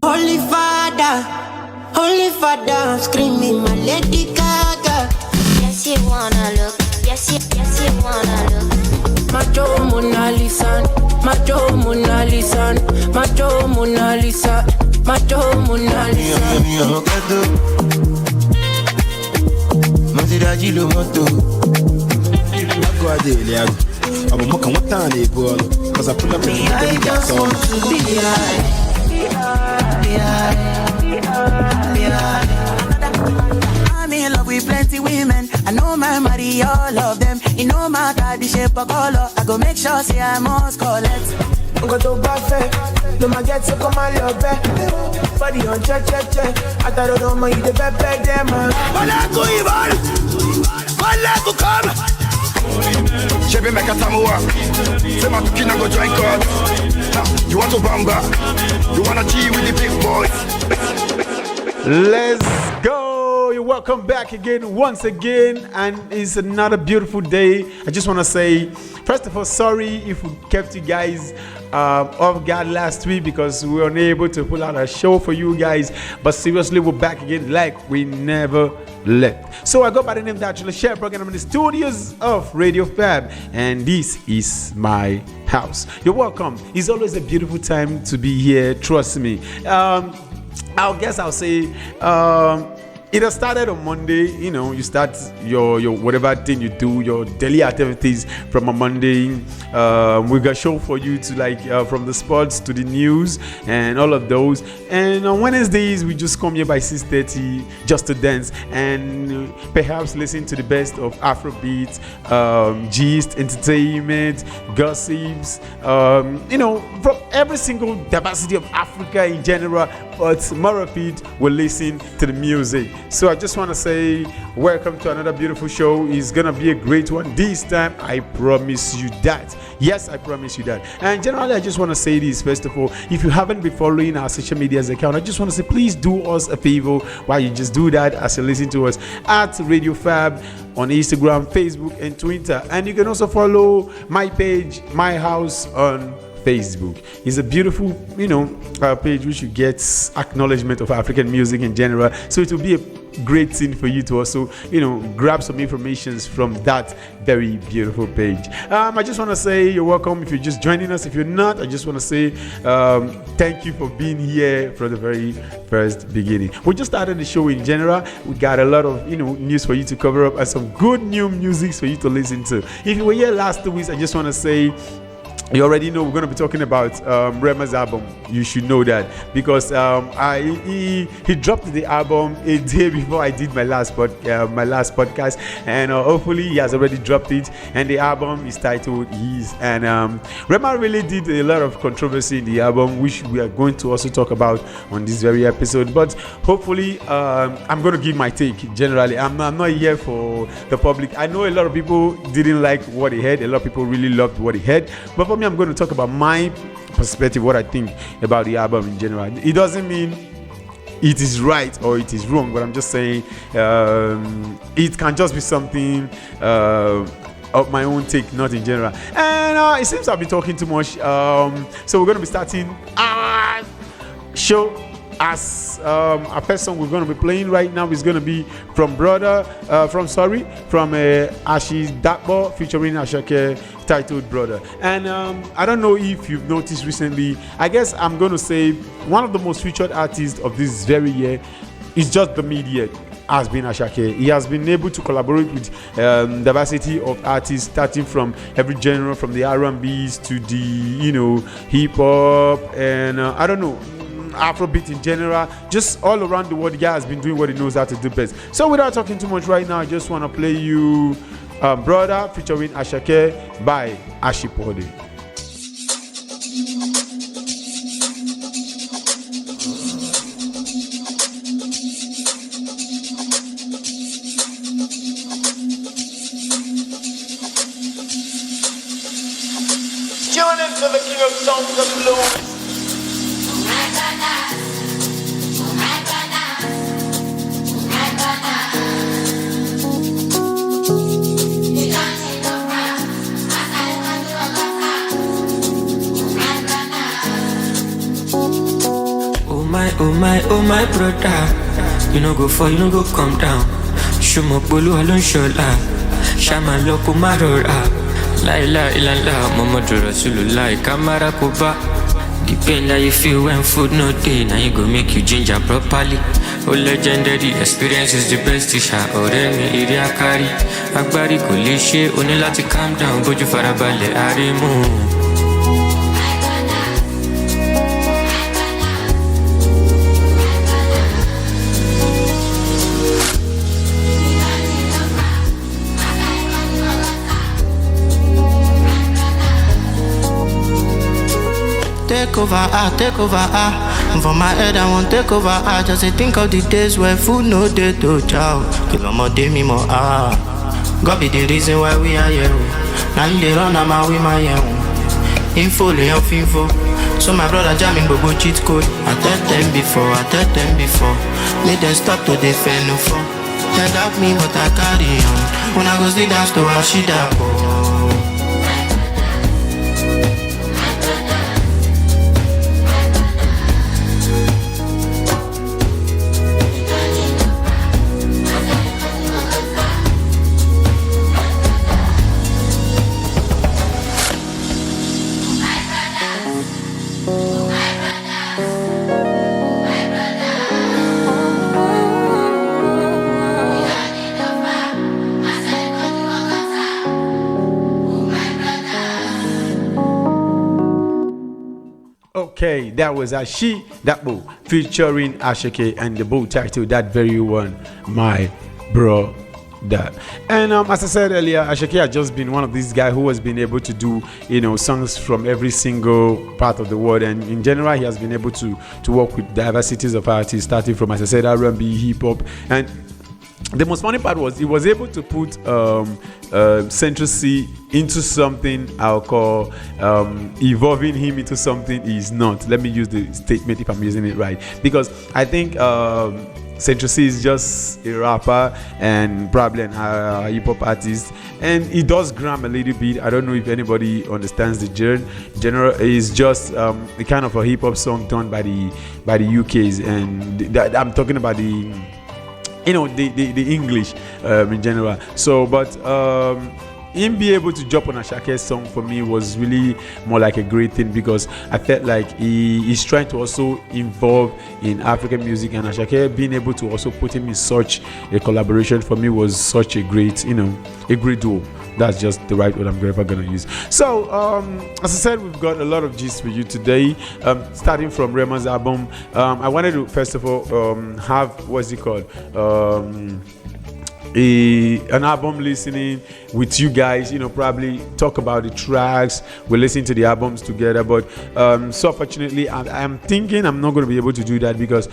Holy Father, I'm screaming my Lady Gaga. Yes, you wanna look. Yes, you wanna look. Macho Mona Lisa, Macho Mona Lisa, Macho Mona Lisa, Macho Mona Lisa. I just want to be high. I'm in love with plenty women. I know my marry all of them. It no matter the shape or color. I go make sure say I must collect. Go to buffet, no ma get so come on your bed. Body on check. I thought don't mind the bed them. Wala go Ivan, wala go come. Chebe make a samoa. Say my kina go join God. You want to bamba? You wanna G with the big boys? Let's go. You're welcome back again, once again, and it's another beautiful day. I just want to say, first of all, sorry if we kept you guys off guard last week because we were unable to pull out a show for you guys. But seriously, we're back again like we never left. So I go by the name Datriller Chevborg, and I'm in the studios of Radio Fab, and this is my house. You're welcome. It's always a beautiful time to be here. Trust me. I'll say it has started on Monday. You know, you start your whatever thing you do, your daily activities from a Monday. We got show for you to from the sports to the news and all of those. And on Wednesdays we just come here by 6:30 just to dance and perhaps listen to the best of Afrobeat, gist, entertainment, gossips. From every single diversity of Africa in general. But more of it will listen to the music. So I just want to say welcome to another beautiful show. It's gonna be a great one this time. I promise you that. Yes, I promise you that. And generally, I just want to say this first of all. If you haven't been following our social medias account, I just want to say please do us a favor while you just do that as you listen to us at Radio Fab on Instagram, Facebook, and Twitter. And you can also follow my page, My House, on Facebook. It's a beautiful, page which you get acknowledgement of African music in general. So it will be a great thing for you to also, grab some information from that very beautiful page. I just want to say you're welcome if you're just joining us. If you're not, I just want to say thank you for being here from the very first beginning. We just started the show in general. We got a lot of news for you to cover up and some good new music for you to listen to. If you were here last 2 weeks, I just want to say you already know we're going to be talking about Rema's album. You should know that because he dropped the album a day before I did my last podcast, and hopefully he has already dropped it. And the album is titled His. And Rema really did a lot of controversy in the album, which we are going to also talk about on this very episode. But hopefully, I'm going to give my take. Generally, I'm not here for the public. I know a lot of people didn't like what he heard. A lot of people really loved what he heard. But for me, I'm going to talk about my perspective, what I think about the album in general. It doesn't mean it is right or it is wrong, but I'm just saying it can just be something of my own take, not in general. And it seems I've been talking too much. So we're going to be starting our show. As a person we're going to be playing right now is going to be from Ashi Dakbo featuring Ashake, titled Brother. And I don't know if you've noticed recently, I guess I'm going to say one of the most featured artists of this very year is just the media has been Ashake. He has been able to collaborate with diversity of artists, starting from every genre, from the R&Bs to the hip hop and I don't know, Afrobeat in general, just all around the world. The guy has been doing what he knows how to do best. So without talking too much right now, I just want to play you Brother featuring Ashake by Ashipode. Tune into the king of songs of blues. oh my brother. You no go fall, you no go come down. Shumo bolu alon shola. Shama loko marora. La ilaha illallah, Muhammadu Rasulullah. Kamara koba. The pain that you feel when food no day, now you go make you ginger properly. Oh, legendary experience is the best teacher. Ọ̀rẹ́ mi ìrì àkárí. Agbárí kò lè ṣe, o ní láti calm down, bójú farabalẹ̀ àrímú. Take over, For my head, I want take over, Just say think of the days where food no day to chow. Kill more day, me more, God be the reason why we are here. Now you dey run, I'm out with my info, lay off info. So my brother jamming bobo cheat code. I tell them before. Make them stop to defend no phone. They doubt me, but I carry on. When I go see dance to Ashida, Okay, that was Ashi Dapo featuring Ashake and the book title that very one, My Bro That. And as I said earlier, Ashake has just been one of these guys who has been able to do, songs from every single part of the world, and in general he has been able to work with diversities of artists, starting from, as I said, R&B, hip hop, and the most funny part was he was able to put Central C into something I'll call evolving him into something he's not. Let me use the statement if I'm using it right, because I think Central C is just a rapper and probably a hip hop artist, and he does gram a little bit. I don't know if anybody understands the genre. Is just a kind of a hip hop song done by the UKs, and I'm talking about the English in general. So, but him be able to jump on Ashake's song for me was really more like a great thing, because I felt like he's trying to also involve in African music, and Ashake being able to also put him in such a collaboration for me was such a great, a great duo. That's just the right word I'm ever gonna use. So, as I said, we've got a lot of gist for you today. Starting from Rema's album, I wanted to first of all have what's it called? An album listening with you guys, probably talk about the tracks. We're listening to the albums together, but so fortunately, I'm thinking I'm not going to be able to do that because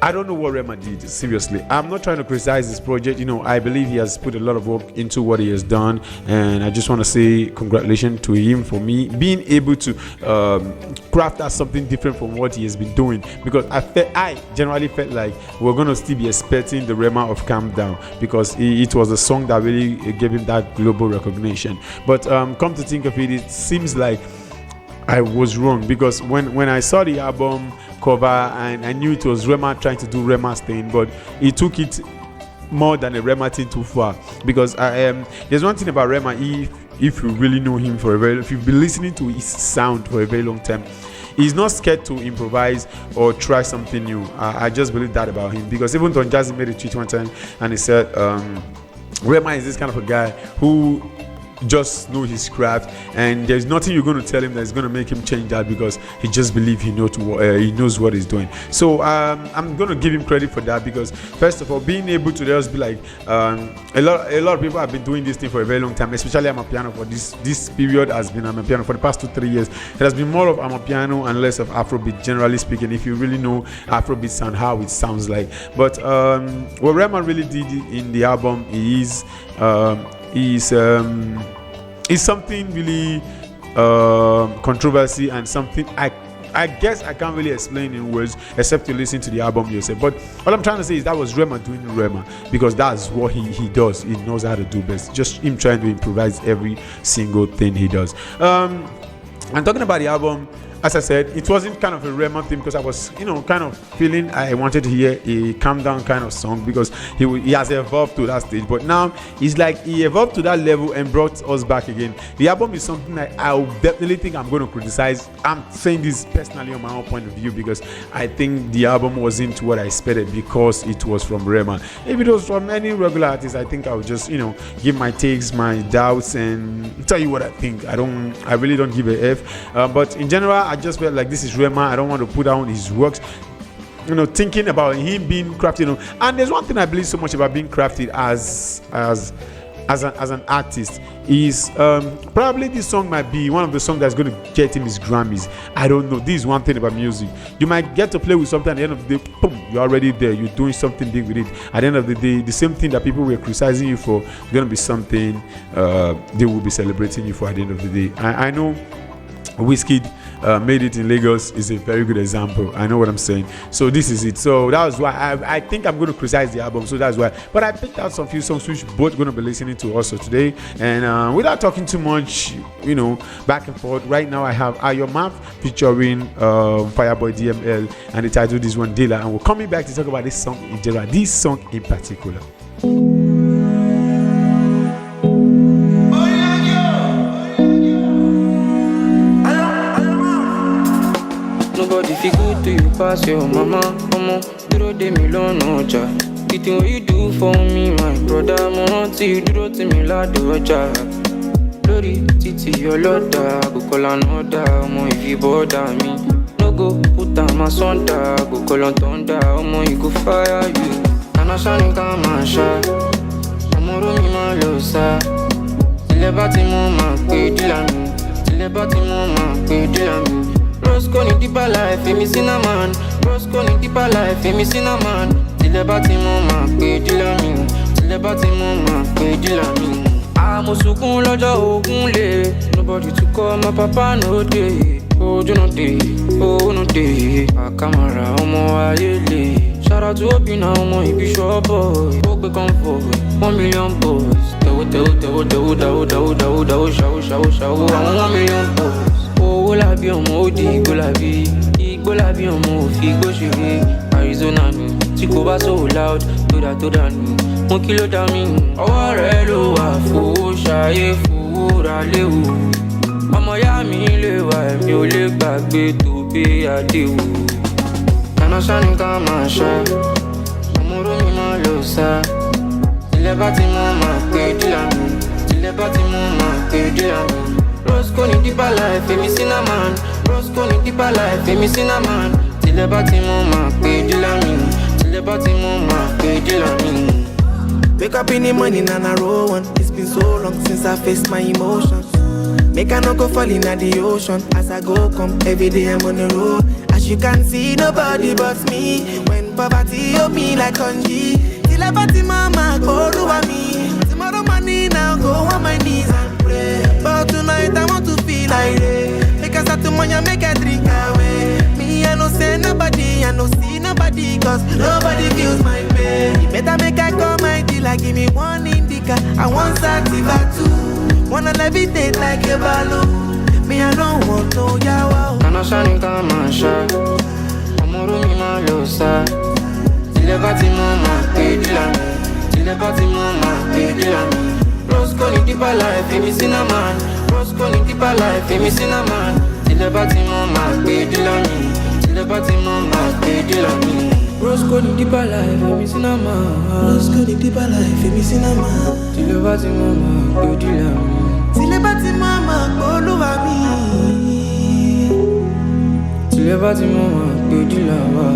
I don't know what Rema did. Seriously, I'm not trying to criticize this project. I believe he has put a lot of work into what he has done, and I just want to say congratulations to him for me being able to craft out something different from what he has been doing. Because I generally felt like we're gonna still be expecting the Rema of Calm Down, because it was a song that really gave him that global recognition. But come to think of it, it seems like I was wrong, because when I saw the album cover and I knew it was Rema trying to do Rema's thing, but he took it more than a Rema thing too far. Because there's one thing about Rema, if you really know him if you've been listening to his sound for a very long time, he's not scared to improvise or try something new. I just believe that about him, because even Don Jazzy made a tweet one time and he said Rema is this kind of a guy who just know his craft, and there's nothing you're going to tell him that's going to make him change that, because he just believes he knows what he's doing. So I'm going to give him credit for that, because first of all, being able to just be like a lot of people have been doing this thing for a very long time, especially Amapiano. For this period has been Amapiano for the past 2-3 years. It has been more of Amapiano and less of Afrobeat, generally speaking, if you really know Afrobeat sound, how it sounds like. But what Rema really did in the album is something really controversy, and something I guess I can't really explain in words except to listen to the album yourself. But what I'm trying to say is that was Rema doing Rema, because that's what he does. He knows how to do best. Just him trying to improvise every single thing he does. I'm talking about the album. as I said, it wasn't kind of a Rema thing because I was, kind of feeling I wanted to hear a calm down kind of song because he has evolved to that stage. But now it's like he evolved to that level and brought us back again. The album is something that I definitely think I'm going to criticize. I'm saying this personally on my own point of view because I think the album wasn't what I expected because it was from Rema. If it was from any regular artist, I think I would just, give my takes, my doubts, and tell you what I think. I really don't give a F. But in general, I just felt like this is Rema. I don't want to put down his works. Thinking about him being crafted. And there's one thing I believe so much about being crafted as an artist is probably this song might be one of the songs that's going to get him his Grammys. I don't know. This is one thing about music. You might get to play with something at the end of the day, boom, you're already there. You're doing something big with it. At the end of the day, the same thing that people were criticizing you for going to be something they will be celebrating you for at the end of the day. I know Wizkid made it in Lagos is a very good example. I know what I'm saying. So this is it. So that was why I think I'm going to criticize the album. So that's why. But I picked out some few songs which both going to be listening to also today. And without talking too much, back and forth. Right now I have Your Map featuring Fireboy DML, and the title this one Dealer. And we're coming back to talk about this song in general. This song in particular. Nobody feel good to you pass your mama. Duro de mi lọ́nà ọjà. The thing what you do for me, my brother, mo rántí you dúró tì mí ládùn ọjà. Lórí títì ọlọ́dà, àgùkọ́lá náà dá ọmọ ìfibọ́dà mi. No go put am asunder, àgùkọ́lá thunder, ọmọ you go fire you. Nana ṣáni ká máa ṣá, ọmọ rómi máa lọ sá. Tilẹ̀ bá ti mú máa pé dílà mi, tilẹ̀ bá ti mú máa pé dílà mi. Roscoe ní deeper life, èmi cinnamon. Roscoe ní deeper life, èmi cinnamon. Tilẹ̀ bá ti mú máa pé dílà mi, tilẹ̀ bá ti mú máa pé dílà mi. Mo sunkún lọ́jọ́ ogun lè. Nobody to call my papa no dey. Ojú no dey, owó no dey. Àkàmàrà ọmọ ayé lè. Shout out to Obina ọmọ ibi ṣọ́bọ̀. Ó gbé comfort, 1 million boys. Tẹ̀wó dáwó ṣàwó àwọn 1 million boys. Owó làbí ọmọ ó di igbó làbí. Igbó làbí ọmọ òfin igbó ṣeré. Arizona ni tí kò bá so loud tó dànù. Mo kí ló dá mi. Ọwọ́ rẹ̀ ló wà fowó ṣayé fowó ra léwu. Ọmọ yá mi lè wà ẹ̀mí ò lè gbàgbé tó gbé àdéhù. Kànáà ṣáni ká máa ṣá, ọmọ rómi máa lọ sá. Tilẹ̀ bá ti mú máa pé dílà mi, tilẹ̀ bá ti mú máa pé dílà mi. Roscoe ní deeper life, èmi cinnamon. Roscoe ní deeper life, èmi cinnamon. Tilẹ̀ bá ti mú máa pé dílà mi, tilẹ̀ bá ti mú máa pé dílà mi. Wake up in the morning and I roll one. It's been so long since I faced my emotions. Make I not go fall in the ocean. As I go come, every day I'm on the road. As you can see, nobody but me. When poverty hold me like congee. Till I party mama, go over me. Tomorrow morning I'll go on my knees and pray. But tonight I want to feel like it. Make I start to money, make I drink away. Me, I no say nobody, I no see nobody. Cause nobody feels my pain. You better make I call my dealer, give me one indica. I want sativa too. Wanna levitate like a balloon. Me, I don't want no yawa. Kànáà ṣáni ká máa ṣá, ọmọ rómi máa lọ sá. Tilẹ̀ bá ti mú máa pé dílà mi, tilẹ̀ bá ti mú máa pé dílà mi. Roscoe ní deeper life, èmi cinnamon. Roscoe ní deeper life, èmi cinnamon. Tilẹ̀ bá ti mú máa pé dílà mi, tilẹ̀ bá ti mú máa pé dílà mi. Roscoe ní deeper life, èmi cinnamon. Roscoe ní deeper life, èmi cinnamon. Tilẹ̀ bá ti mú máa pé dílà mi. Tilẹ̀ bá ti mú máa pé olúwa mi. Tilẹ̀ bá ti mú máa pé dílà wa.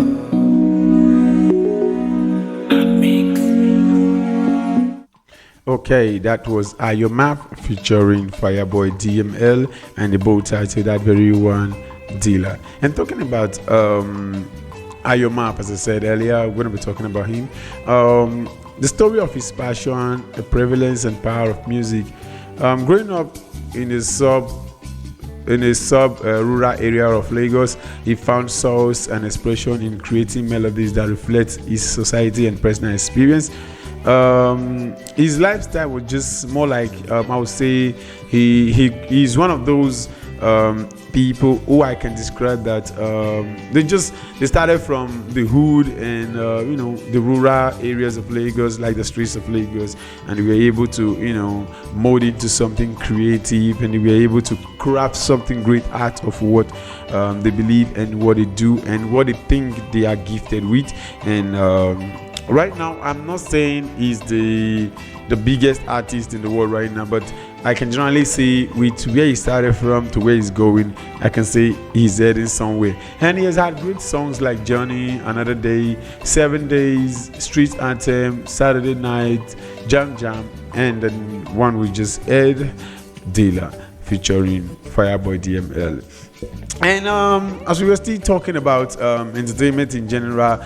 Okay, that was Your Map featuring Fireboy DML and the bold title that very one Dealer. And talking about Your Map, as I said earlier, we're going to be talking about him. The story of his passion, the prevalence and power of music. Growing up in a rural area of Lagos, he found solace and expression in creating melodies that reflect his society and personal experience. His lifestyle was just more like I would say he's one of those people who I can describe that they started from the hood and the rural areas of Lagos, like the streets of Lagos, and they were able to mold it to something creative, and they were able to craft something great out of what they believe and what they do and what they think they are gifted with. And right now, I'm not saying he's the biggest artist in the world right now, but I can generally say with where he started from to where he's going, I can say he's heading somewhere. And he has had great songs like Journey, Another Day, 7 Days, Street Anthem, Saturday Night, Jam Jam, and then one we just heard, Dealer, featuring Fireboy DML. And as we were still talking about entertainment in general,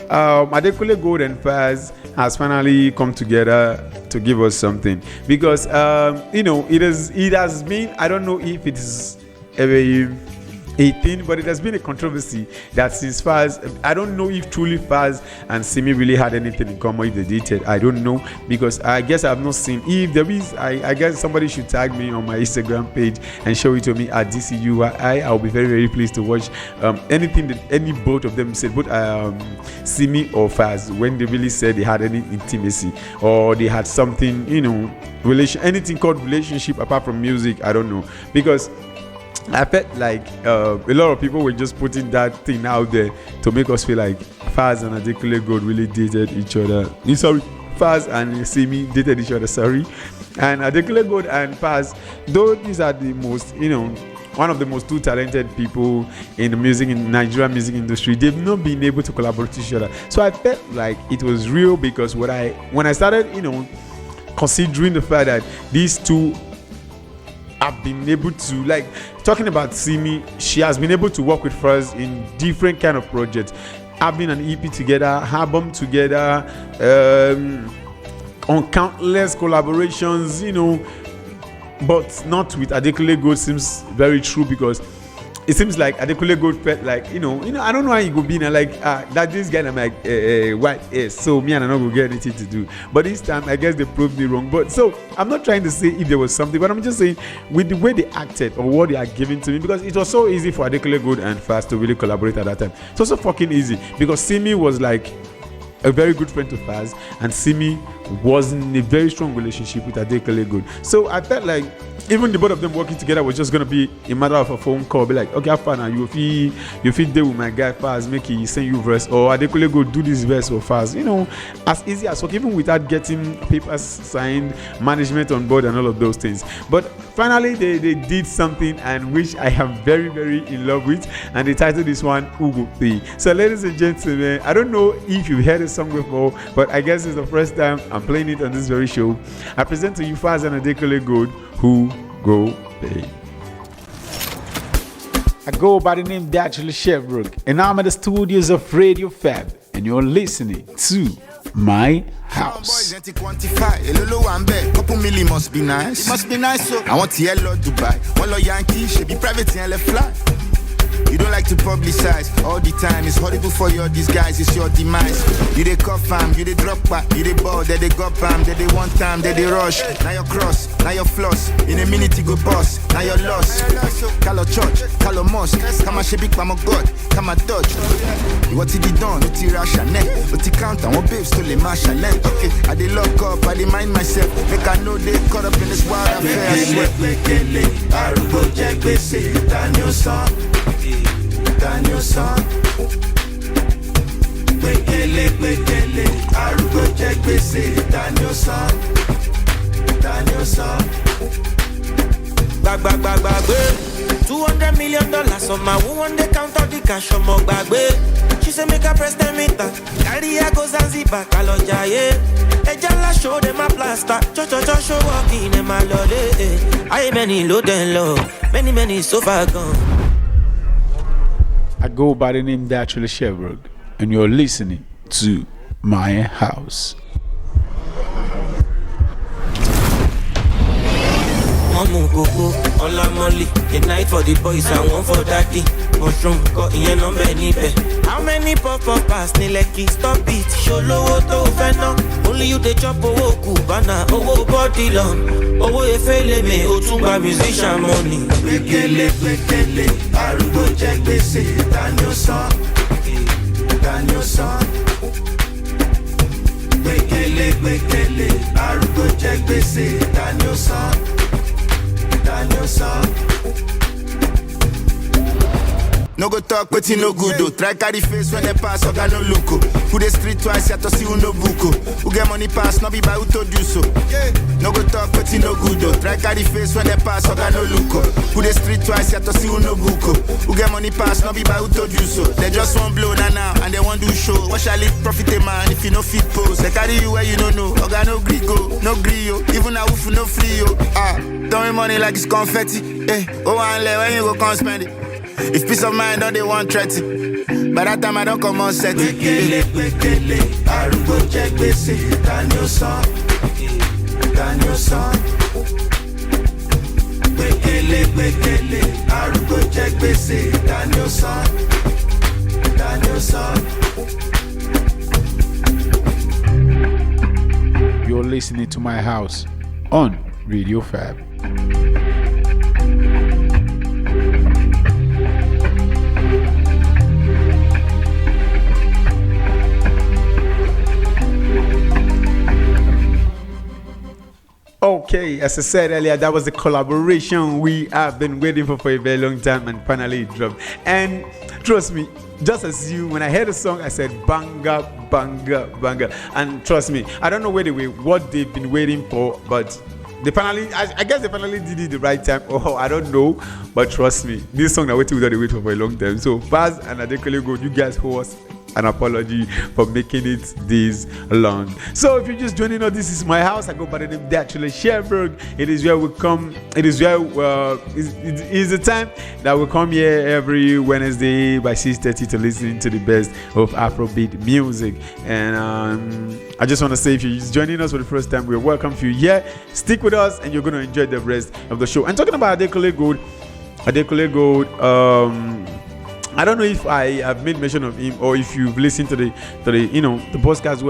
Adekunle Gold and Faz has finally come together to give us something, because it has been, I don't know if it is a thing, but it has been a controversy that since Faz, I don't know if truly Faz and Simi really had anything in common. If they dated, I don't know, because I guess I've not seen. If there is, I guess somebody should tag me on my Instagram page and show it to me at DCUI. I'll be very, very pleased to watch anything that any both of them said, both Simi or Faz, when they really said they had any intimacy or they had something, anything called relationship apart from music. I don't know, because I felt like a lot of people were just putting that thing out there to make us feel like Faz and Adekunle Gold really dated each other. Sorry, Faz and Simi dated each other. Sorry, and Adekunle Gold and Faz, though these are the most, one of the most two talented people in the Nigerian music industry, they've not been able to collaborate with each other. So I felt like it was real, because when I started, considering the fact that these two have been able to, like, talking about Simi, she has been able to work with Faz in different kind of projects, having an EP together, album together, on countless collaborations, but not with Adekunle Gold seems very true, because it seems like Adekunle Gold felt like, I don't know how you go be now, like, that this guy, I'm like, white is, so me and I'm not gonna get anything to do. But this time, I guess they proved me wrong. But so, I'm not trying to say if there was something, but I'm just saying with the way they acted or what they are giving to me, because it was so easy for Adekunle Gold and Faz to really collaborate at that time. It was so fucking easy, because Simi was like a very good friend to Faz, and Simi was in a very strong relationship with Adekunle Gold. So I felt like even the both of them working together was just gonna be a matter of a phone call. Be like, okay, fine, now you fit deal with my guy Faz, make he send you verse, or Adekunle Gold do this verse for Faz. As easy as work, even without getting papers signed, management on board, and all of those things. But finally, they did something, and which I am very, very in love with, and they titled this one Ugo P. So, ladies and gentlemen, I don't know if you've heard this song before, but I guess it's the first time I'm playing it on this very show. I present to you Faz and Adekunle Gold, Who Go Pay. I go by the name Datriller Chevborg, and I'm at the studios of Radio Fab, and you're listening to My House. Couple million must be nice. It must be nice, so I want to yellow Dubai. One Yankee should be private and let fly. You don't like to publicize all the time. It's horrible for your disguise, it's your demise. You they cuff fam, you they drop back, you they ball, they got bam, they one time, they rush. Now your cross, now your floss. In a minute you go boss, now your loss. Call church, call mosque. Come a shebik, come a god, come a dodge. What did he done? What he rush and what he count and what babes to the marshal. Okay, I they lock up, I they mind myself. Make I know they caught up in this wild affair. I go check this, Daniel song. Daniel song. Wekele, arúgbó jẹ gbèsè. Daniel song. Daniel song. Gbàgbé. $200 million on my one day count out the cash on my gbàgbé. She say make her press them meter. Carry her go Zanzibar, Kaloja, yeah. Ejala show them a plaster. Cho show walking in my lord. I many low then low. Many so far gone. I go by the name Datriller Chevborg, and you're listening to My House. want more cocoa, all I'm only. A night for the boys, I want for daddy. Mushroom, got in no many bed. How many pop pass, ni lucky, stop it. Show low to feno. Only you the chop owo kubana, owo body long. Owo efele me, otumba musician money. Bekele, arugo check bese, Daniel son. Bekele, arugo check bese, Daniel son. No go talk, but no good though. Try carry face when they pass, I got no look. Who the street twice, yet to see who no buko. Who get money pass, not be by who to do so. No go talk, but no good though. Try carry face when they pass, I got no look. Who the street twice, yet to see who no buko. Who get money pass, not be by who to do so. They just want blow now, and they want do show. What shall it profit a man if you no fit pose? They carry you where you don't know. I got no grigo, no grio. Even a woof no free yo. Throwing money like it's confetti. Oh, and let when you go come spend it. If peace of mind don't they want threaty. By that time I don't come on set it. Bekele, arugo check bese, Daniel son. Bekele, arugo check bese, Daniel son. You're listening to My House on Radio Fab. Okay, as I said earlier, that was the collaboration we have been waiting for a very long time, and finally it dropped. And trust me, just as you, when I heard the song, I said banger. And trust me, I don't know what they've been waiting for, but they finally, I guess they finally did it the right time. Oh, I don't know, but trust me, this song I waited for a long time. So Baz and Datriller Chevborg, you guys owe us an apology for making it this long. So if you're just joining us, this is My House. I go by the name Datriller Chevborg. It is where we come. It is where it is the time that we come here every Wednesday by 6:30 to listen to the best of Afrobeat music. And I just want to say, if you're just joining us for the first time, we're welcome to you here. Stick with us, and you're going to enjoy the rest of the show. And talking about Datriller Chevborg, I don't know if I have made mention of him, or if you've listened to the podcast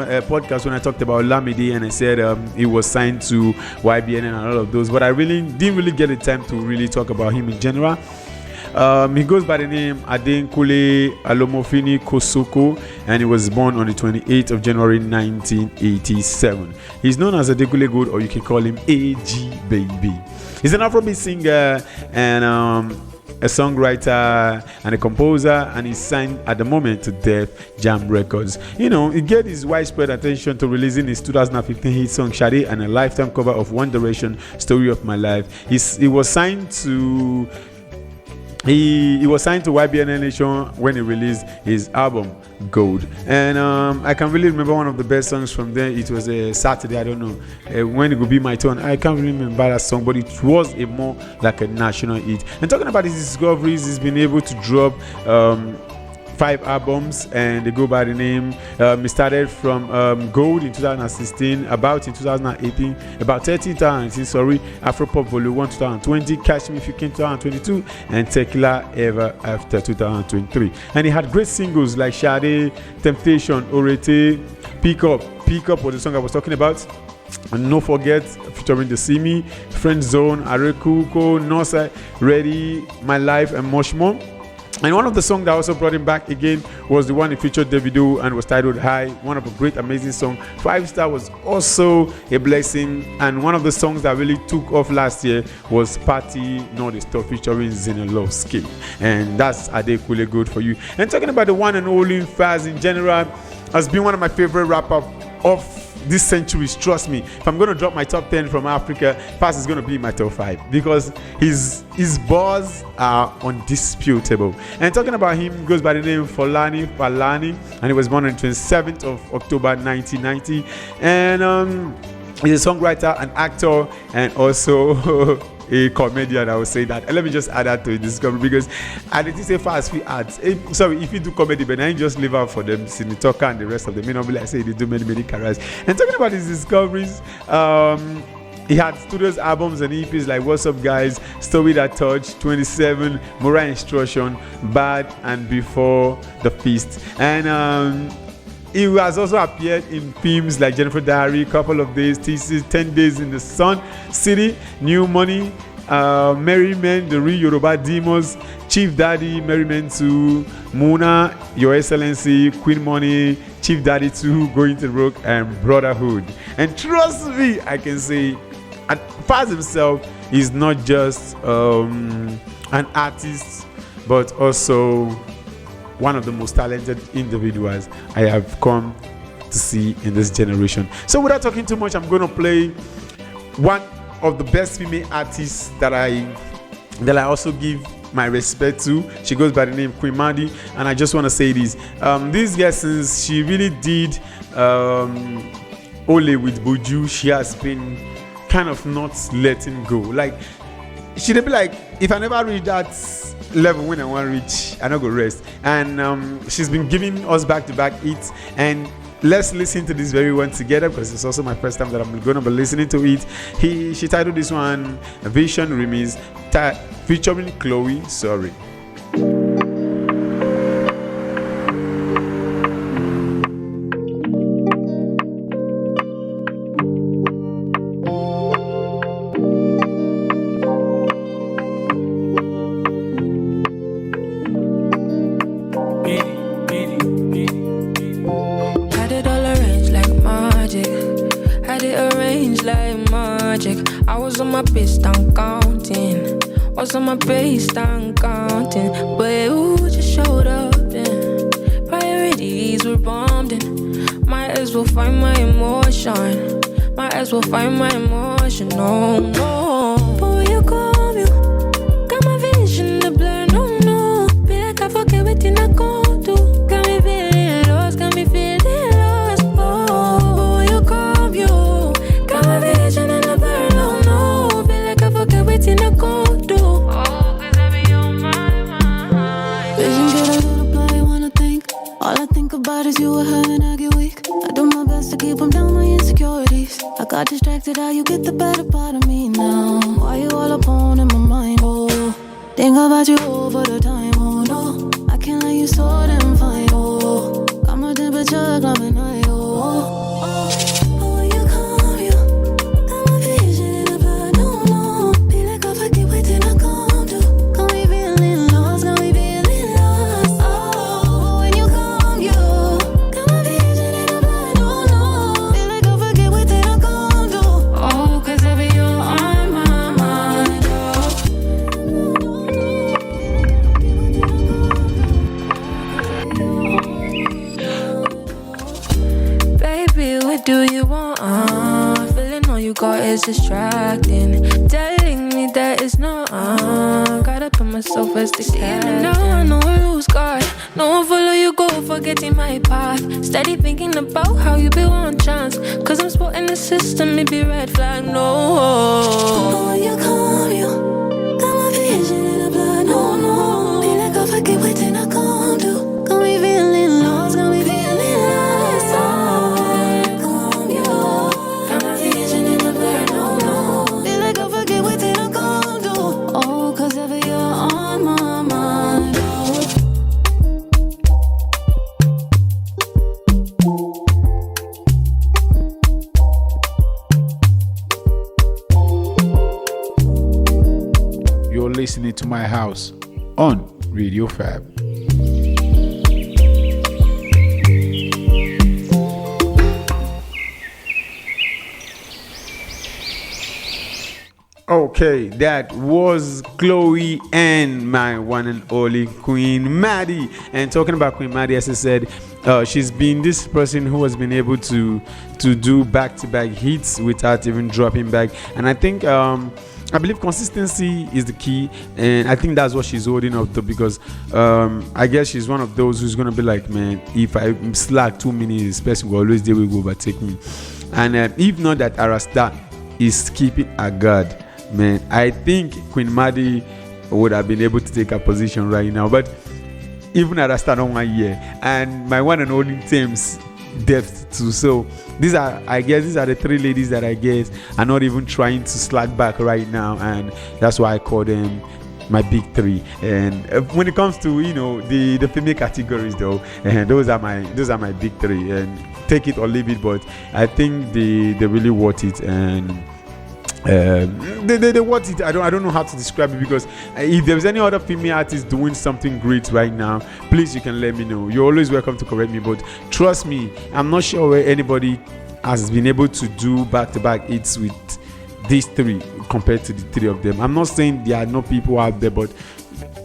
when I talked about Lamidi and I said he was signed to YBN and all of those, but I didn't really get the time to really talk about him in general. He goes by the name Adenkule Alomofini Kosoko, and he was born on the 28th of January 1987. He's known as Adenkule Gold, or you can call him AG Baby. He's an Afrobeat singer and a songwriter and a composer, and he's signed at the moment to Def Jam Records. He get his widespread attention to releasing his 2015 hit song Shade and a lifetime cover of One Direction, Story of My Life. He was signed to YBN Nation when he released his album Gold. And I can really remember one of the best songs from there. It was a Saturday, I don't know when it would be my turn. I can't really remember that song, but it was a more like a national hit. And talking about his discoveries, he's been able to drop 5 albums, and they go by the name. He started from Gold in 2016, About in 2018, About 2019, Afropop Volume 1 2020, Catch Me If You Can 2022, and Tequila Ever After 2023. And he had great singles like Shade, Temptation, Orete, Pick Up was the song I was talking about. And No Forget featuring The Simi, Friend Zone, Arekuko, Nosa, Ready, My Life, and much more. And one of the songs that also brought him back again was the one he featured Davido and was titled High. One of a great, amazing song. 5 Star was also a blessing. And one of the songs that really took off last year was Party Not the Stop featuring Zenelovsky. And that's Adenkule Gold for you. And talking about the one and only Faz in general, has been one of my favorite rappers of this century. Trust me, if I'm going to drop my top 10 from Africa, Faz is going to be my top 5 because his bars are undisputable. And talking about him, goes by the name Falani, and he was born on 27th of October 1990. And he's a songwriter, an actor, and also a comedian. I would say that. And let me just add that to the discovery, because I didn't say fast free ads. Sorry, if you do comedy, but I just leave out for them, Sinitoka and the rest of them. May not be like say they do many careers. And talking about his discoveries, He had studios albums and EPs like What's Up Guys, Story That Touch, 27, Moral Instruction, Bad, and Before the Feast. And he has also appeared in films like Jennifer Diary, Couple of Days, Thesis, 10 Days in the Sun City, New Money, Merry Men, The Real Yoruba Demons, Chief Daddy, Merry Men 2, Muna, Your Excellency, Queen Money, Chief Daddy 2, Going to Rock, and Brotherhood. And trust me, I can say, Faz himself is not just an artist, but also one of the most talented individuals I have come to see in this generation. So without talking too much, I'm going to play one of the best female artists that I also give my respect to. She goes by the name Queen Madi, and I just want to say this. This girl, since she really did Ole with Buju, she has been kind of not letting go. Like, she'd be like, if I never reach that level when I want to reach, I don't go rest. And she's been giving us back-to-back hits, and let's listen to this very one together, because it's also my first time that I'm going to be listening to it. She titled this one Vision Remix, featuring Chloe. Sorry. On my base, I'm counting, but who just showed up then? Priorities were bombed in. Might as well find my emotion. Might as well find my emotion. No, no. But when you come, you got my vision to blur. No, no. Be like I forget what I go do. Got me feeling lost, got me feeling lost. Oh, but when you come, you got my vision and the blur. No, no. Be like I forget what I go do. All I think about is you and her and I get weak. I do my best to keep them down, my insecurities. I got distracted, how you get the better part of me now. Why you all upon in my mind, oh. Think about you over the time, oh no. I can't let you so damn fine, oh. Got my temperature climbing high, oh. But when you come, you got my vision in the blood, no, no. Be like I forget what did I come to. Got me feeling lost, got me feeling lost, oh. When you come, you got my vision in the blood, no, no. Feel like I forget what did I come to. Oh, 'cause every you're on my mind, baby, what do you want? Feeling all you got is distracting. Telling me that it's not. Gotta put myself as the captain. Now I know I lose God. No one follow you, go forgetting my path. Steady thinking about how you be one chance. 'Cause I'm spotting the system, it be red flag, no. But when you come, you got my vision in the blood, no, no. Be like I forget what did I come to. Got me feeling lost, got me feeling lost, oh. Come, you got my vision in the blood, no, no. Be like I forget what did I come to. Oh, 'cause ever you're on my mind, oh. You're listening to My House on Radio Fab. Okay, that was Chloe and my one and only Queen Maddie. And talking about Queen Maddie, as I said, she's been this person who has been able to do back-to-back hits without even dropping back. And I think I believe consistency is the key, and I think that's what she's holding up to, because I guess she's one of those who's gonna be like, man, if I slack 2 minutes, this person will always they will go overtake me. And if not that Arasta is keeping a guard, man, I think Queen Maddie would have been able to take her position right now. But even Arasta don't want year, and my one and only Thames depth too. So these are the three ladies that I guess are not even trying to slack back right now, and that's why I call them my big three. And when it comes to the female categories though, and those are my big three, and take it or leave it, but I think they really worth it. And they worth it. I don't know how to describe it, because if there's any other female artist doing something great right now, please, you can let me know. You're always welcome to correct me, but trust me, I'm not sure where anybody has been able to do back-to-back hits with these three compared to the three of them. I'm not saying there are no people out there, but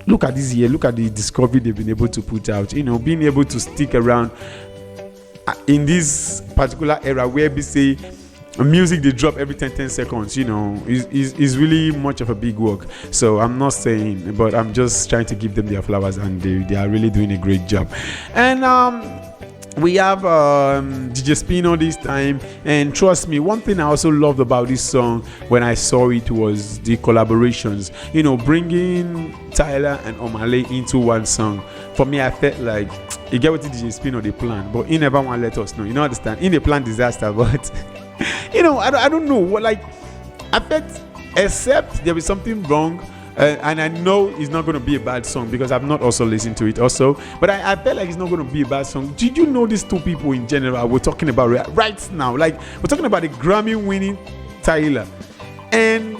look at this year, look at the discovery they've been able to put out. Being able to stick around in this particular era where we say music they drop every 10 seconds, is really much of a big work. So I'm not saying, but I'm just trying to give them their flowers, and they are really doing a great job. And we have DJ Spino this time, and trust me, one thing I also loved about this song when I saw it was the collaborations. Bringing Tyler and Omale into one song. For me, I felt like you get what DJ Spino they plan, but he never want to let us know. You understand? In the plan disaster, but I don't know what, like, I felt, except there was something wrong. And I know it's not going to be a bad song because I've not also listened to it also, but I felt like it's not going to be a bad song. Did you know these two people in general we're talking about right now? Like, we're talking about the Grammy winning Tyler and,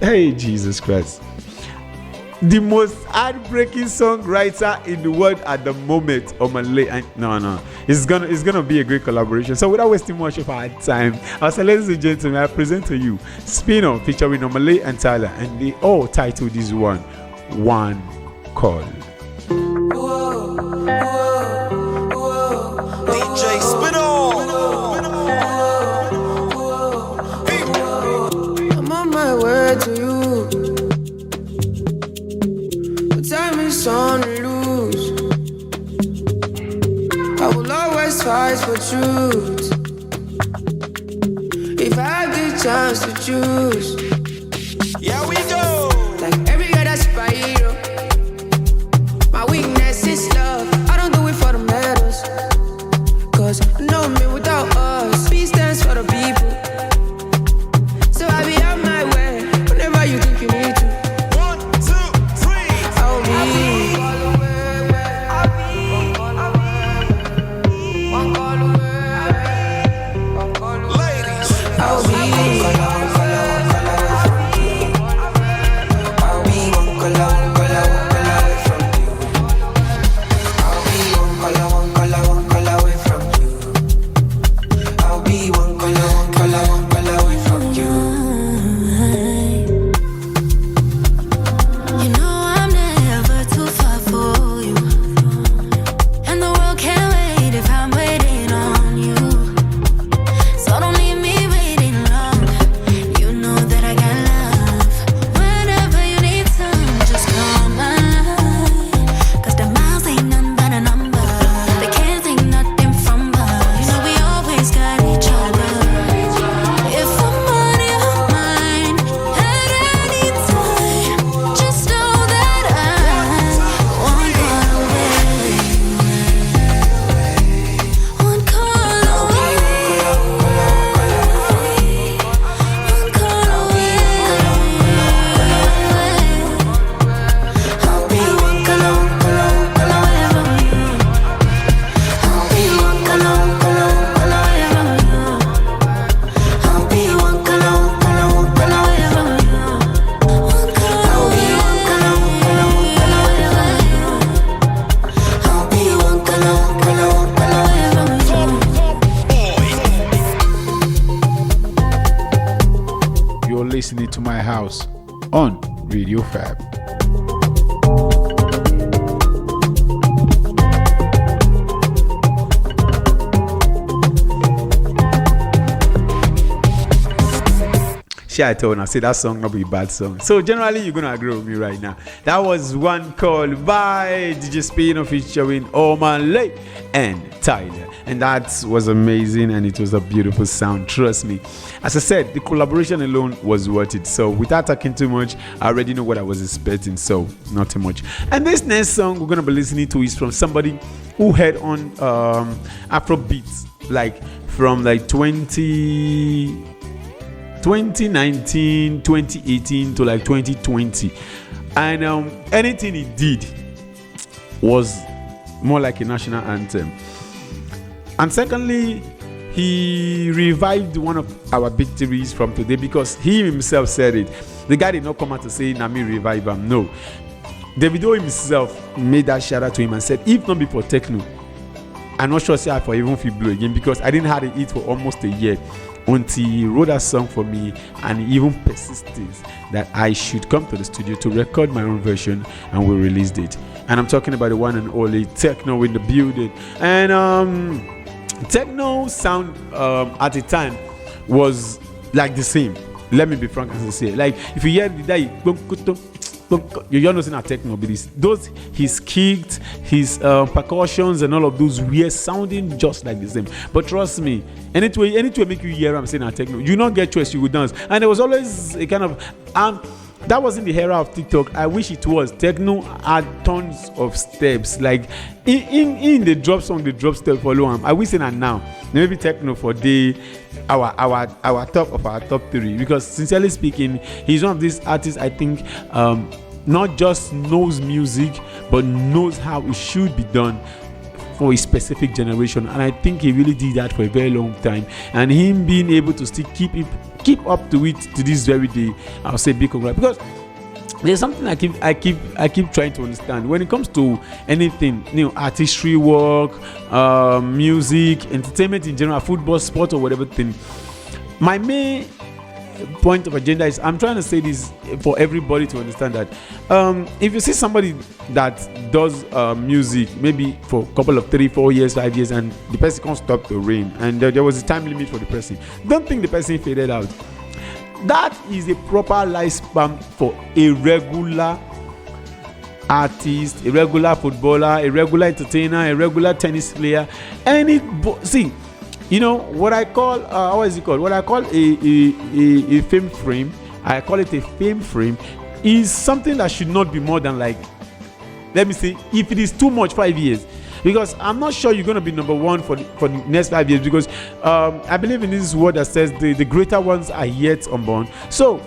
hey, Jesus Christ, the most heartbreaking songwriter in the world at the moment, Omale. No, it's gonna be a great collaboration. So without wasting much of our time, I say, ladies and gentlemen, I present to you Spino featuring Omale and Tyler, and they all titled this one Call. DJ Spino. I'm on my way to you. Time is on the loose. I will always fight for truth. If I have the chance to choose, Here we go. like every other spiral, my weakness is love. I don't do it for the medals, 'cause no me without us. Peace stands for the people. So I be on my way whenever you think you need to. Listening to my house on Radio Fab. I told I say that song not be a bad song. So generally you're gonna agree with me right now. That was one called by DJ Spino featuring Omale and Tyler. And that was amazing, and it was a beautiful sound, trust me. As I said, the collaboration alone was worth it. So without talking too much, I already know what I was expecting, so not too much. And this next song we're gonna be listening to is from somebody who had on Afrobeats like from like 2019, 2018 to like 2020, and anything he did was more like a national anthem. And secondly, he revived one of our victories from today, because he himself said it. The guy did not come out to say Nami revive him. No, Davido himself made that shout out to him and said, if not be for techno, I'm not sure say I for even feel blue again, because I didn't have it for almost a year until he wrote a song for me, and he even persisted that I should come to the studio to record my own version, and we released it. And I'm talking about the one and only Techno in the building. And techno sound at the time was like the same. Let me be frank and say, like if you hear the guy, you're not seeing a techno, but those his kicks, his percussions, and all of those we're sounding just like the same. But trust me, anyway make you hear I'm saying a techno, you not get choice, you will dance. And there was always a kind of that wasn't the era of TikTok. I wish it was. Techno had tons of steps. Like in the drop song, the drop step follow him. I wish that now. Maybe techno for our top of our top 3. Because sincerely speaking, he's one of these artists I think not just knows music, but knows how it should be done for a specific generation. And I think he really did that for a very long time. And him being able to still keep up to it to this very day, I'll say big congrats. Because there's something I keep trying to understand when it comes to anything, artistry work, music, entertainment in general, football, sport, or whatever thing. My main point of agenda is I'm trying to say this for everybody to understand that if you see somebody that does music maybe for a couple of 3-4 years, 5 years, and the person can't stop the rain, and there was a time limit for the person, don't think the person faded out. That is a proper lifespan for a regular artist, a regular footballer, a regular entertainer, a regular tennis player. See, what I call what is it called? What I call a fame frame. I call it a fame frame is something that should not be more than, like, let me say, if it is too much, 5 years. Because I'm not sure you're going to be number one for the next 5 years, because I believe in this word that says the greater ones are yet unborn. So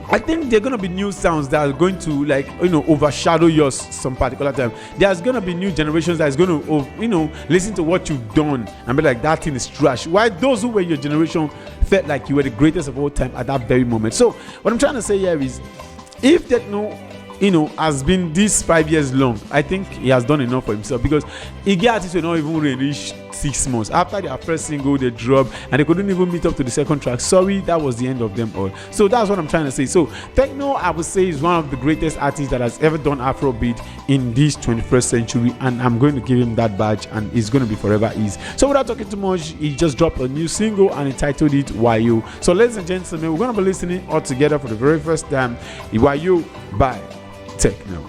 I think there are going to be new sounds that are going to, like, overshadow yours some particular time. There's going to be new generations that is going to, listen to what you've done and be like, that thing is trash. Why those who were your generation felt like you were the greatest of all time at that very moment. So what I'm trying to say here is, if techno has been this 5 years long, I think he has done enough for himself, because Iggy artists were not even reach 6 months after their first single they dropped, and they couldn't even meet up to the second track. Sorry, that was the end of them all. So that's what I'm trying to say. So techno, I would say, is one of the greatest artists that has ever done Afrobeat in this 21st century, and I'm going to give him that badge, and it's going to be forever his. So without talking too much, he just dropped a new single and entitled it Wayo. So ladies and gentlemen, we're going to be listening all together for the very first time, Wayo by Techno.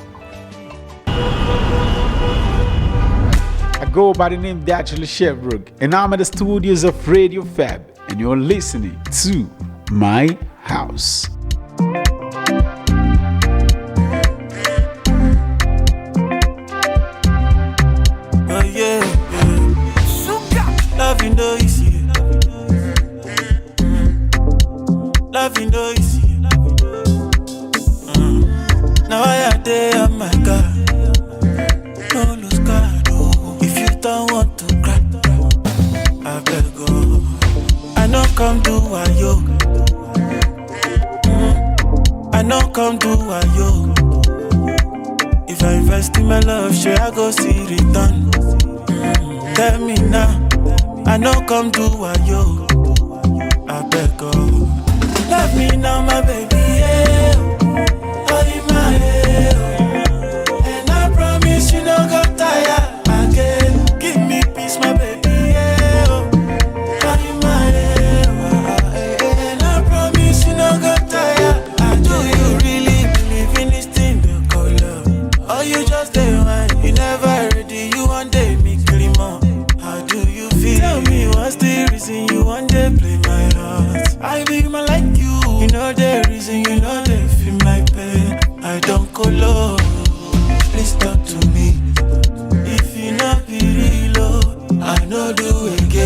I go by the name Datriller Chevborg, and I'm at the studios of Radio Fab, and you're listening to My House. Oh yeah, love you know you see, love you know you see. Now I am there, oh my God. No lose God, oh. If you don't want to cry, I better go. I know come do wayo. I know come do wayo. If I invest in my love, sure I go see return. Tell me now, I know come do wayo. I better go. Love me now, my baby, yeah. And I promise you no go tire again. Give me peace, my baby, yeah. And I promise you no go tire. Do you really believe in this thing they call love? Or you just day one, you never ready, you one day me clean more. How do you feel? Tell me what's the reason you one day play my heart? I be man like you, you know the reason, you know they feel my pain. I don't go low, please talk to me. If you not be real, I know do again.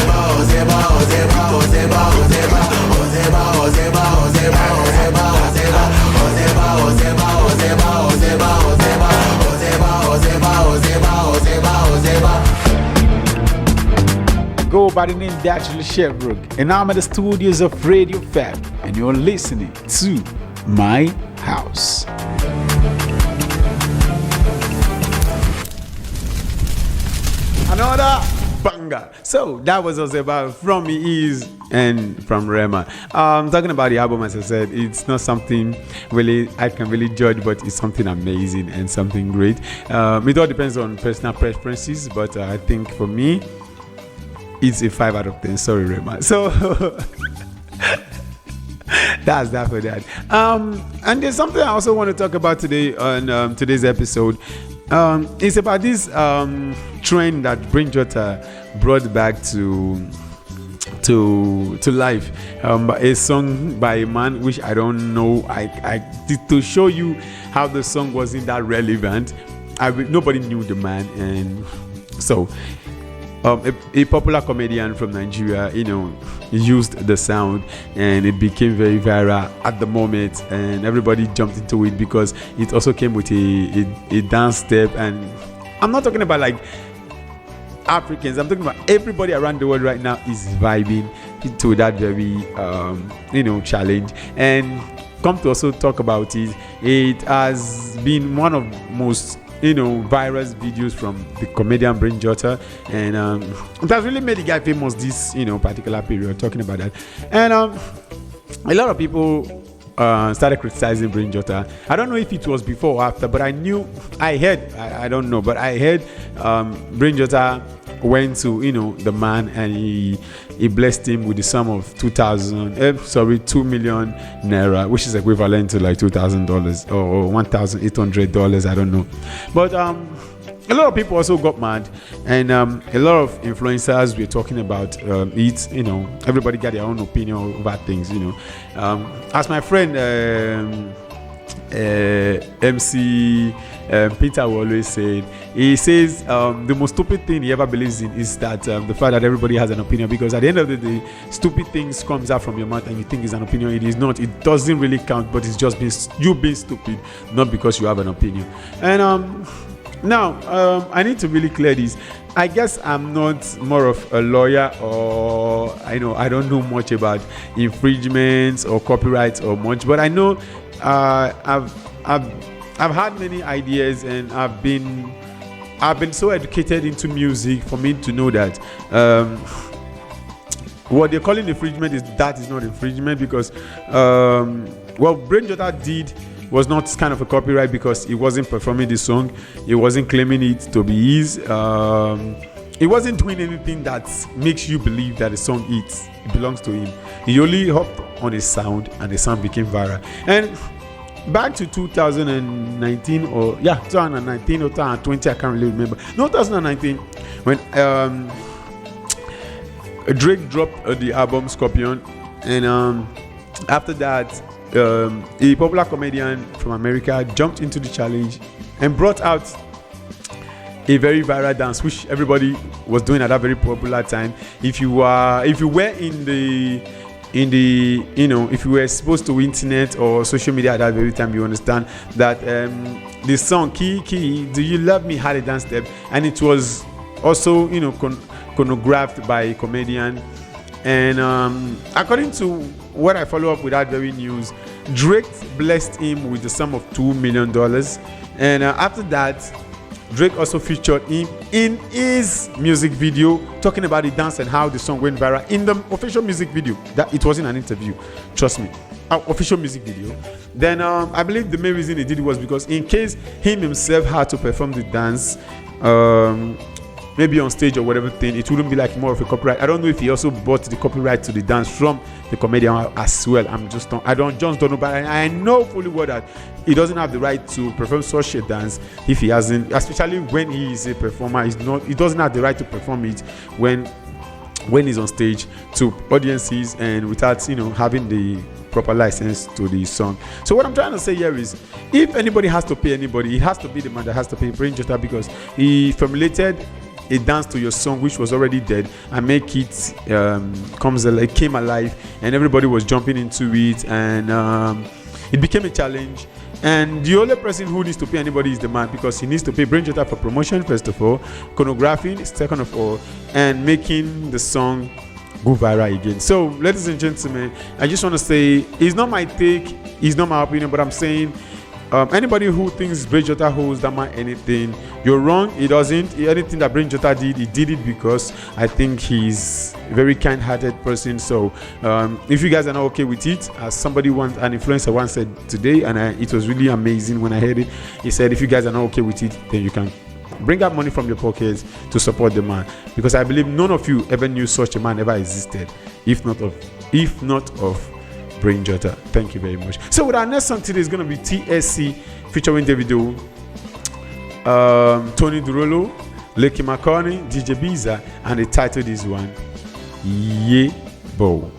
go by the name Datriller Chevborg, and I'm at the studios of Radio Fab, and you're listening to My House. Another banger. So that was also about From Me Is and from Rema. Talking about the album, as I said, it's not something really I can really judge, but it's something amazing and something great. It all depends on personal preferences, but I think for me, it's a 5 out of 10. Sorry, Rema. So that's that for that. And there's something I also want to talk about today on today's episode. It's about this trend that Brinjota brought back to life. A song by a man which I don't know. To show you how the song wasn't that relevant. Nobody knew the man, and so a popular comedian from Nigeria, used the sound, and it became very viral at the moment, and everybody jumped into it because it also came with a dance step. And I'm not talking about like Africans, I'm talking about everybody around the world right now is vibing to that very challenge. And come to also talk about it, it has been one of most viral videos from the comedian Brinjota, and it has really made the guy famous this particular period, talking about that. And a lot of people started criticizing Brinjota. I don't know if it was before or after, but I heard Brinjota went to the man, and he blessed him with the sum of 2 million naira, which is equivalent to like $2,000 or $1,800. I don't know, but a lot of people also got mad, and a lot of influencers were talking about it. Everybody got their own opinion about things. As my friend MC Peter will always say, he says the most stupid thing he ever believes in is that the fact that everybody has an opinion, because at the end of the day, stupid things comes out from your mouth and you think it's an opinion. It is not. It doesn't really count, but it's just you being stupid, not because you have an opinion. And now I need to really clear this. I guess I'm not more of a lawyer, or I don't know much about infringements or copyrights or much, but I know I've had many ideas, and I've been so educated into music for me to know that what they're calling infringement is not infringement, because what Brinjota did was not kind of a copyright, because he wasn't performing the song, he wasn't claiming it to be his, he wasn't doing anything that makes you believe that the song it belongs to him. He only hopped on his sound, and the sound became viral. And back to 2019 or 2019 or 2020, I can't really remember. No, 2019, when Drake dropped the album Scorpion, and after that, a popular comedian from America jumped into the challenge and brought out a very viral dance, which everybody was doing at that very popular time. If you were if you were exposed to internet or social media at that very time, you understand that the song Key Do You Love Me had a dance step, and it was also choreographed by a comedian. And according to what I follow up with that very news, Drake blessed him with the sum of $2 million, and after that, Drake also featured him in his music video, talking about the dance and how the song went viral in the official music video. That it wasn't an interview, trust me. Official music video. Then I believe the main reason he did it was because in case him himself had to perform the dance, maybe on stage or whatever thing, it wouldn't be like more of a copyright. I don't know if he also bought the copyright to the dance from the comedian as well. I just don't know, but I know fully well that he doesn't have the right to perform such a dance if he hasn't, especially when he is a performer. He doesn't have the right to perform it when he's on stage to audiences and without having the proper license to the song. So what I'm trying to say here is, if anybody has to pay anybody, it has to be the man that has to pay Brinjota, because he formulated a dance to your song which was already dead and make it came alive, and everybody was jumping into it, and it became a challenge. And the only person who needs to pay anybody is the man, because he needs to pay Brain Jota for promotion, first of all, choreographing, second of all, and making the song go viral again. So, ladies and gentlemen, I just want to say, it's not my take, it's not my opinion, but I'm saying, anybody who thinks Brain Jota holds that man anything, you're wrong. He doesn't. Anything that Brain Jota did, he did it because I think he's a very kind-hearted person. So if you guys are not okay with it, as somebody once, an influencer once said today, and it was really amazing when I heard it. He said, if you guys are not okay with it, then you can bring out money from your pockets to support the man, because I believe none of you ever knew such a man ever existed, if not of Brain Jota. Thank you very much. So with our next song today is going to be TSC featuring Davido, Tony Durolo, Lecky McCartney, DJ Biza, and the title is one, Ye Bo.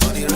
For the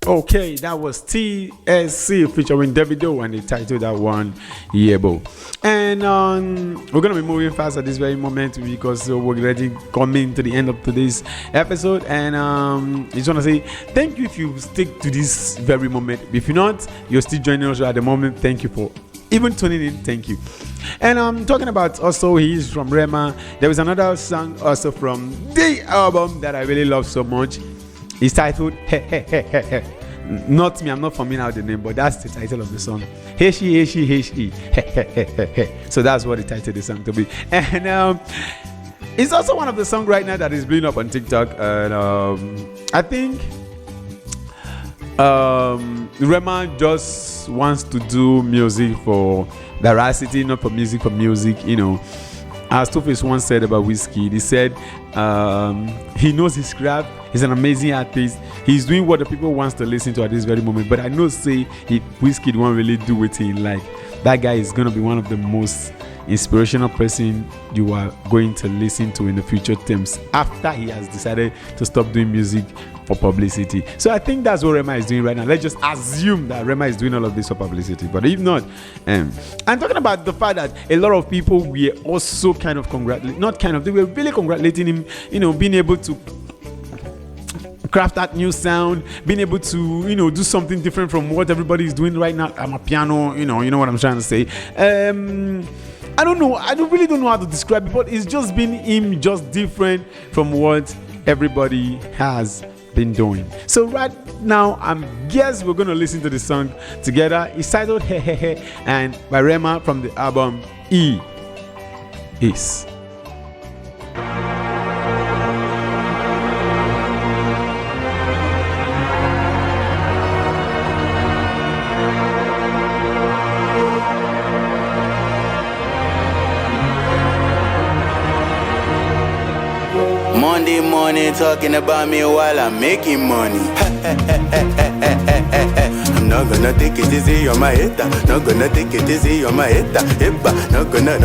Okay, that was TSC featuring Davido, and they titled that one Yebo. And we're gonna be moving fast at this very moment because we're already coming to the end of today's episode. And I just wanna say thank you if you stick to this very moment. If you're not, you're still joining us at the moment. Thank you for even tuning in. Thank you. And I'm talking about also he's from Rema. There is another song also from the album that I really love so much. It's titled He He He He He. Not me, I'm not familiar with the name, but that's the title of the song. He She He She He She. He He He He He. So that's what the title of the song to be. And it's also one of the songs right now that is blowing up on TikTok. And I think Rema just wants to do music for veracity, not for music, you know. As Two-Face once said about Whiskey, he said he knows his craft. He's an amazing artist. He's doing what the people wants to listen to at this very moment. But I know, say, if Whiskey won't really do it in like that guy is gonna be one of the most inspirational person you are going to listen to in the future terms after he has decided to stop doing music for publicity. So I think that's what Rema is doing right now. Let's just assume that Rema is doing all of this for publicity. But if not, I'm talking about the fact that a lot of people were also kind of they were really congratulating him, you know, being able to craft that new sound, being able to, you know, do something different from what everybody is doing right now. I'm a piano, you know what I'm trying to say. I don't know. I really don't know how to describe it, but it's just been him, just different from what everybody has been doing. So right now, guess we're gonna listen to the song together. It's titled He He He and by Rema from the album E Is. Monday morning talking about me while I'm making money. I'm not gonna take it easy on my head. Not gonna take it easy on my head. Not gonna.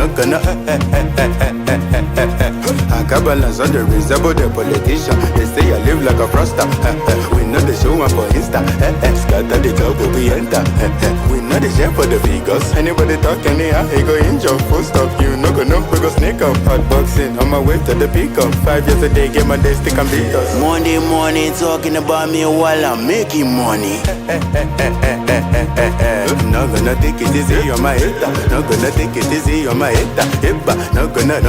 I got balance on the reservoir, the politician. They say I live like a froster. We know the show one for Insta. Scatter the club will be enter. We know the share for the figures. Anybody talk anyhow, he go injure. Full stop, you no go we go sneak up. Hot boxing on my way to the peak up. 5 years a day, get my day stick and beat us. Monday morning talking about me while I'm making money. I'm not gonna take it easy on my head. Not gonna take it easy on my head. Not gonna.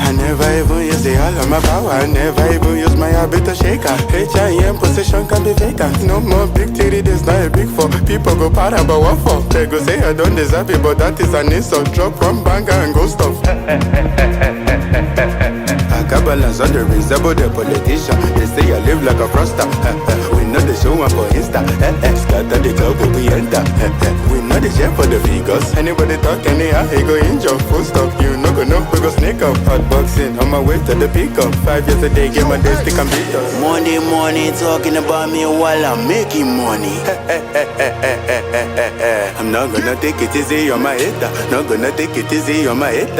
I never even use the all of my power. I never even use my habit to shaker. HIM position can be vacant. No more big titty, there's not a big four. People go para, but what for? They go say I don't deserve it, but that is an insult. Drop from banger and go stuff. I got balance on the reservoir, the politician. They say I live like a froster. We know the show one for Insta. Scatter the club will be enter. We know the share for the figures. Anybody talk anyhow, he go injure. Full stop, you no go know, we go sneak up. Hot boxing on my way to the peak up. 5 years a day, get my day stick and beat us. Monday morning talking about me while I'm making money. I'm not gonna take it easy on my head. Not gonna take it easy on my head.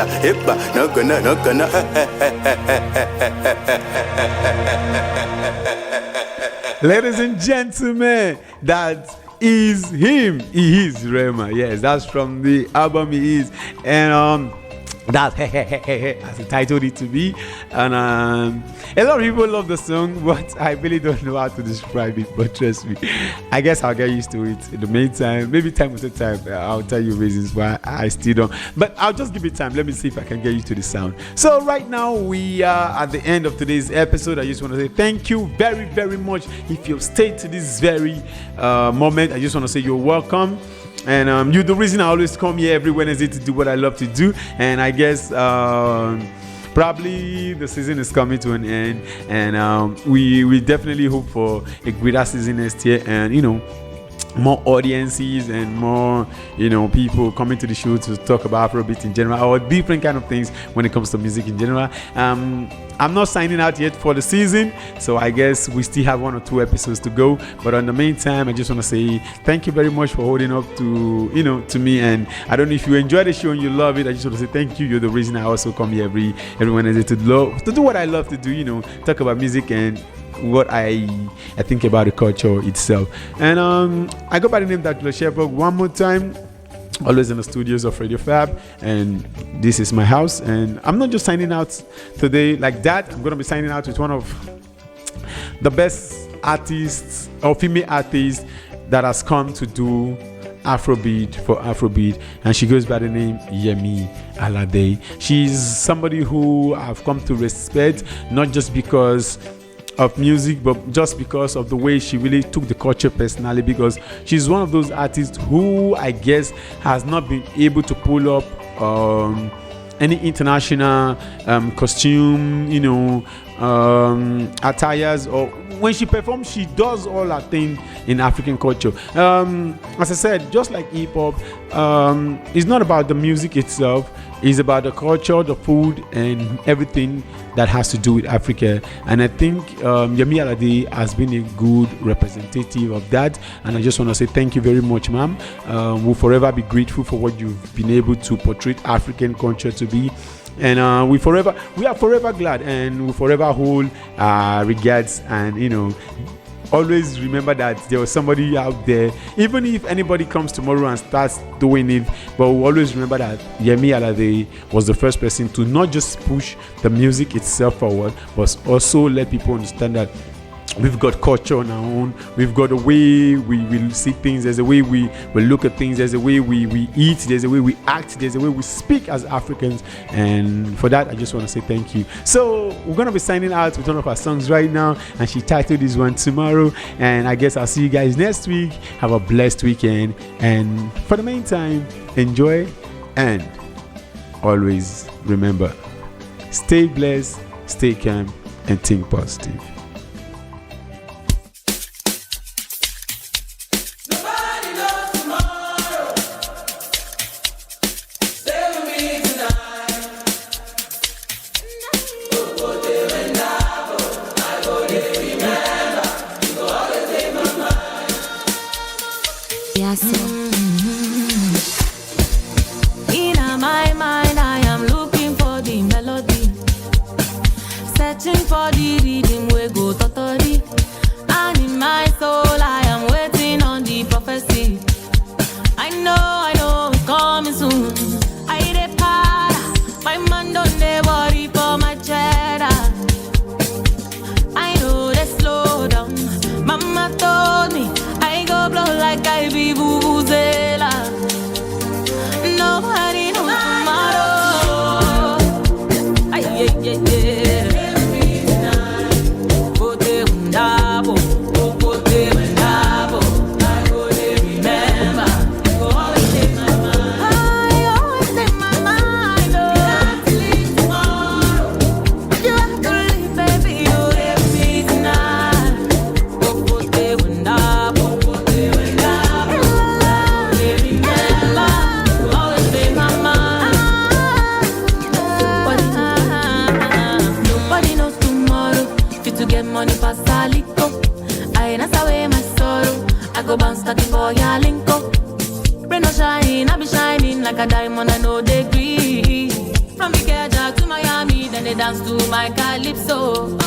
Not gonna. Ladies and gentlemen, that is him. He is Rema. Yes, that's from the album He Is. And that's as he titled it to be. And a lot of people love the song, but I really don't know how to describe it. But trust me, I guess I'll get used to it. In the meantime, maybe time will take time. I'll tell you reasons why I still don't. But I'll just give it time. Let me see if I can get used to the sound. So right now we are at the end of today's episode. I just want to say thank you very, very much. If you've stayed to this very moment, I just want to say you're welcome. And you're the reason I always come here every Wednesday to do what I love to do. And I guess probably the season is coming to an end, and we definitely hope for a greater season next year, and more audiences and more people coming to the show to talk about Afrobeat in general, or different kind of things when it comes to music in general. I'm not signing out yet for the season, so I guess we still have 1 or 2 episodes to go. But in the meantime, I just want to say thank you very much for holding up to me. And I don't know if you enjoy the show and you love it. I just want to say thank you. You're the reason I also come here every Wednesday to do what I love to do. Talk about music and what I think about the culture itself. And I go by the name Datriller Chevborg one more time. Always in the studios of Radio Fab, and this is my house. And I'm not just signing out today like that. I'm going to be signing out with one of the best artists or female artists that has come to do Afrobeat for Afrobeat, and she goes by the name Yemi Alade. She's somebody who I've come to respect, not just because of music, but just because of the way she really took the culture personally, because she's one of those artists who I guess has not been able to pull up any international costume, attires, or when she performs, she does all her thing in African culture. As I said, just like hip hop, it's not about the music itself. It's about the culture, the food, and everything that has to do with Africa. And I think Yemi Alade has been a good representative of that. And I just want to say thank you very much, ma'am. We'll forever be grateful for what you've been able to portray African culture to be. And we are forever glad, and we forever hold regards, and always remember that there was somebody out there, even if anybody comes tomorrow and starts doing it, but we'll always remember that Yemi Alade was the first person to not just push the music itself forward, but also let people understand that we've got culture on our own. We've got a way we see things. There's a way we look at things. There's a way we eat. There's a way we act. There's a way we speak as Africans. And for that, I just want to say thank you. So we're going to be signing out with one of our songs right now. And she titled this one Tomorrow. And I guess I'll see you guys next week. Have a blessed weekend. And for the meantime, enjoy. And always remember, stay blessed, stay calm, and think positive. In my mind, I am looking for the melody, searching for the rhythm we go totally. And in my soul, I am waiting on the prophecy. I know it's coming soon. I dey para, my man don't dey worry for my cheddar. I know they slow down. Mama told me I go blow like I be vuvuzela. Nobody knows tomorrow. Ay, yeah. Pote undabo, pote undabo. I go dey remember. Go always take my mind. I always take my mind. You have to leave tomorrow. You have to leave, baby. You leave me tonight. Pote undabo, pote undabo. I go dey remember. Go always take my mind. Nobody knows tomorrow. Fit to get money past Salico. I dance away my sorrow. I go bounce talking for your linko. Rain or shine, I be shining like a diamond. I know they agree. From Ikeja to Miami, then they dance to my calypso.